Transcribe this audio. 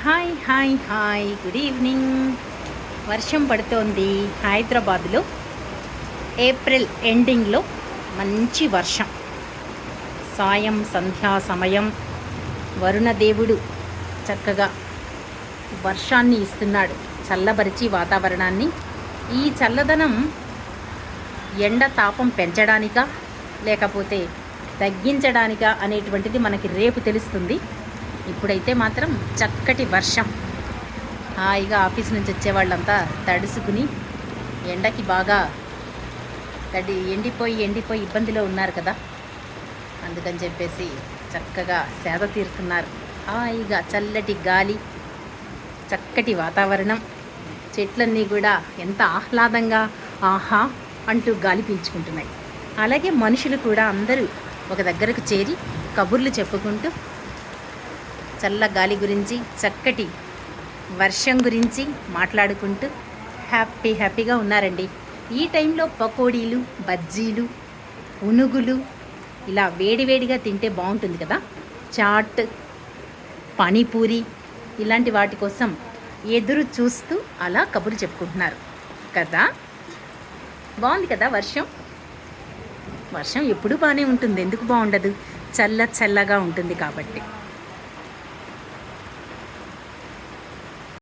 Hi hi hi good evening. వర్షం పడుతోంది హైదరాబాద్లో. ఏప్రిల్ ఎండింగ్లో మంచి వర్షం. సాయం సంధ్యా సమయం వరుణదేవుడు చక్కగా వర్షాన్ని ఇస్తున్నాడు, చల్లబరిచి వాతావరణాన్ని. ఈ చల్లదనం ఎండ తాపం పెంచడానికా లేకపోతే తగ్గించడానికా అనేటువంటిది మనకి రేపు తెలుస్తుంది. ఇప్పుడైతే మాత్రం చక్కటి వర్షం. హాయిగా ఆఫీస్ నుంచి వచ్చేవాళ్ళంతా తడుసుకుని ఎండకి బాగా ఎండిపోయి ఇబ్బందిలో ఉన్నారు కదా, అందుకని చెప్పేసి చక్కగా సేద తీరుతున్నారు. హాయిగా చల్లటి గాలి, చక్కటి వాతావరణం, చెట్లన్నీ కూడా ఎంత ఆహ్లాదంగా ఆహా అంటూ గాలి పీల్చుకుంటున్నాయి. అలాగే మనుషులు కూడా అందరూ ఒక దగ్గరకు చేరి కబుర్లు చెప్పుకుంటూ చల్ల గాలి గురించి, చక్కటి వర్షం గురించి మాట్లాడుకుంటూ హ్యాపీగా ఉన్నారండి. ఈ టైంలో పకోడీలు, బజ్జీలు, ఉనుగులు ఇలా వేడివేడిగా తింటే బాగుంటుంది కదా. చాట్, పానీపూరి ఇలాంటి వాటి కోసం ఎదురు చూస్తూ అలా కబుర్లు చెప్పుకుంటున్నారు కదా. బాగుంది కదా వర్షం. వర్షం ఎప్పుడూ బాగానే ఉంటుంది, ఎందుకు బాగుండదు, చల్లగా ఉంటుంది కాబట్టి.